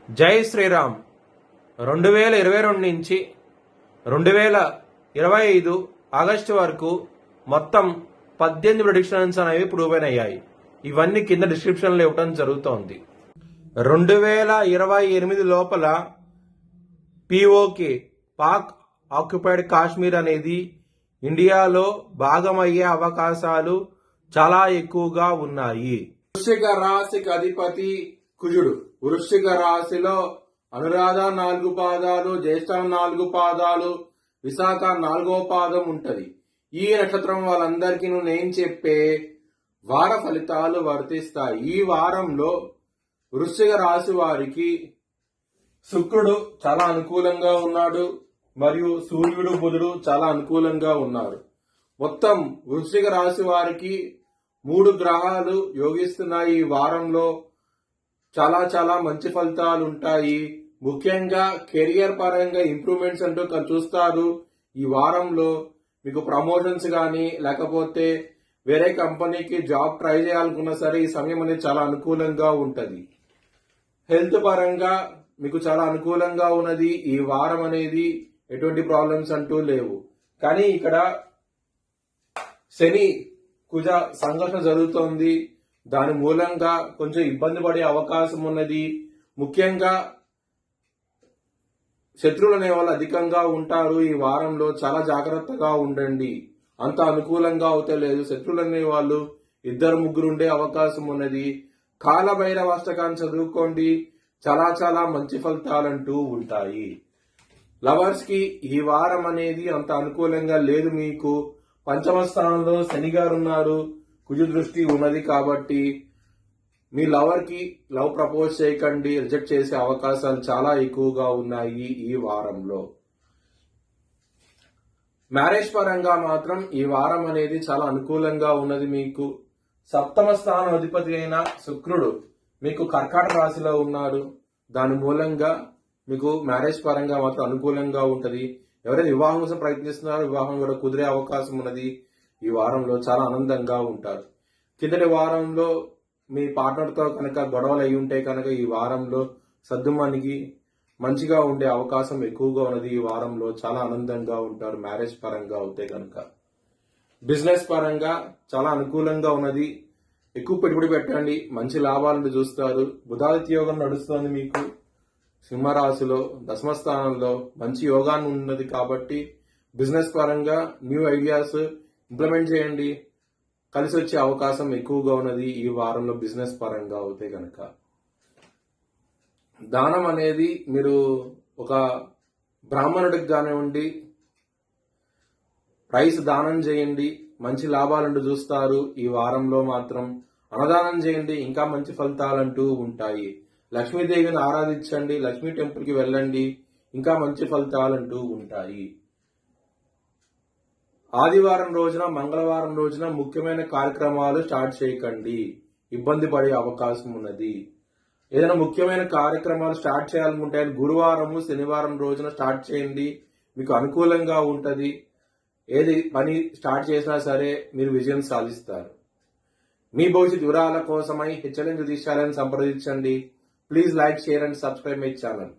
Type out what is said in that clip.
జై శ్రీరామ్. 2022 నుంచి 2025 ఆగస్టు వరకు మొత్తం 18 ప్రిడిక్షన్స్ అనేవి ప్రూవ్ అయ్యాయి. ఇవన్నీ కింద డిస్క్రిప్షన్లో ఇవ్వడం జరుగుతోంది. 2028 లోపల పిఓకే పాక్ ఆక్యుపైడ్ కాశ్మీర్ అనేది ఇండియాలో భాగమయ్యే అవకాశాలు చాలా ఎక్కువగా ఉన్నాయి. వృశ్చిక రాశికి అధిపతి కుజుడు. వృశ్చిక రాశిలో అనురాధ 4 పాదాలు, జ్యేష్ఠ 4 పాదాలు, విశాఖ 4వ పాదం ఉంటది. ఈ నక్షత్రం వాళ్ళందరికీ నేను చెప్పే వార ఫలితాలు వర్తిస్తాయి. ఈ వారంలో వృశ్చిక రాశి వారికి శుక్రుడు చాలా అనుకూలంగా ఉన్నాడు మరియు సూర్యుడు బుధుడు చాలా అనుకూలంగా ఉన్నారు. మొత్తం వృశ్చిక రాశి వారికి 3 గ్రహాలు యోగిస్తున్నాయి. ఈ వారంలో చాలా చాలా మంచి ఫలితాలు ఉంటాయి. ముఖ్యంగా కెరియర్ పరంగా ఇంప్రూవ్మెంట్స్ అంటూ చూస్తారు. ఈ వారంలో మీకు ప్రమోషన్స్ కానీ లేకపోతే వేరే కంపెనీకి జాబ్ ట్రై చేయాలనుకున్నా సరే ఈ సమయం అనేది చాలా అనుకూలంగా ఉంటది. హెల్త్ పరంగా మీకు చాలా అనుకూలంగా ఉన్నది. ఈ వారం అనేది ఎటువంటి ప్రాబ్లమ్స్ అంటూ లేవు. కానీ ఇక్కడ శని కుజ సంఘర్షణ జరుగుతోంది. దాని మూలంగా కొంచెం ఇబ్బంది పడే అవకాశం ఉన్నది. ముఖ్యంగా శత్రువులు అనే వాళ్ళు అధికంగా ఉంటారు. ఈ వారంలో చాలా జాగ్రత్తగా ఉండండి. అంత అనుకూలంగా అవుతే లేదు. శత్రువులు అనే వాళ్ళు 2-3 ఉండే అవకాశం ఉన్నది. కాలభైరవ అష్టకాన్ని చదువుకోండి. చాలా చాలా మంచి ఫలితాలంటూ ఉంటాయి. లవర్స్ కి ఈ వారం అనేది అంత అనుకూలంగా లేదు. మీకు పంచమ స్థానంలో శని గారు ఉన్నారు. కుజ దృష్టి ఉన్నది కాబట్టి మీ లవర్ కి లవ్ ప్రపోజ్ చేయకండి. రిజెక్ట్ చేసే అవకాశాలు చాలా ఎక్కువగా ఉన్నాయి ఈ వారంలో. మ్యారేజ్ పరంగా మాత్రం ఈ వారం అనేది చాలా అనుకూలంగా ఉన్నది. మీకు సప్తమ స్థానం అధిపతి అయిన శుక్రుడు మీకు కర్కాటక రాశిలో ఉన్నాడు. దాని మూలంగా మీకు మ్యారేజ్ పరంగా మాత్రం అనుకూలంగా ఉంటది. ఎవరైనా వివాహం కోసం ప్రయత్నిస్తున్నారో వివాహం కూడా కుదిరే అవకాశం ఉన్నది. ఈ వారంలో చాలా ఆనందంగా ఉంటారు. కిందటి వారంలో మీ పార్ట్నర్తో కనుక గొడవలు అయి ఉంటే కనుక ఈ వారంలో సర్దుమణిగి మంచిగా ఉండే అవకాశం ఎక్కువగా ఉన్నది. ఈ వారంలో చాలా ఆనందంగా ఉంటారు మ్యారేజ్ పరంగా అవుతే కనుక. బిజినెస్ పరంగా చాలా అనుకూలంగా ఉన్నది. ఎక్కువ పెట్టుబడి పెట్టండి, మంచి లాభాలను చూస్తారు. బుధాదిత్య యోగం నడుస్తుంది మీకు సింహరాశిలో దశమ స్థానంలో మంచి యోగాన్ని ఉన్నది కాబట్టి బిజినెస్ పరంగా న్యూ ఐడియాస్ ఇంప్లిమెంట్ చేయండి. కలిసి వచ్చే అవకాశం ఎక్కువగా ఉన్నది ఈ వారంలో బిజినెస్ పరంగా అవుతే కనుక. దానం అనేది మీరు ఒక బ్రాహ్మణుడికి కానివ్వండి రైస్ దానం చేయండి, మంచి లాభాలంటూ చూస్తారు. ఈ వారంలో మాత్రం అన్నదానం చేయండి, ఇంకా మంచి ఫలితాలంటూ ఉంటాయి. లక్ష్మీదేవిని ఆరాధించండి, లక్ష్మీ టెంపుల్ కి వెళ్ళండి, ఇంకా మంచి ఫలితాలంటూ ఉంటాయి. ఆదివారం రోజున మంగళవారం రోజున ముఖ్యమైన కార్యక్రమాలు స్టార్ట్ చేయకండి, ఇబ్బంది పడే అవకాశం ఉన్నది. ఏదైనా ముఖ్యమైన కార్యక్రమాలు స్టార్ట్ చేయాలనుకుంటే గురువారము శనివారం రోజున స్టార్ట్ చేయండి, మీకు అనుకూలంగా ఉంటది. ఏది పని స్టార్ట్ చేసినా సరే మీరు విజయం సాధిస్తారు. మీ భవిష్యత్ వివరాల కోసమై హెచ్ఎల్ఎన్ జ్యోతిష్యాలను సంప్రదించండి. Please like, share and subscribe my channel.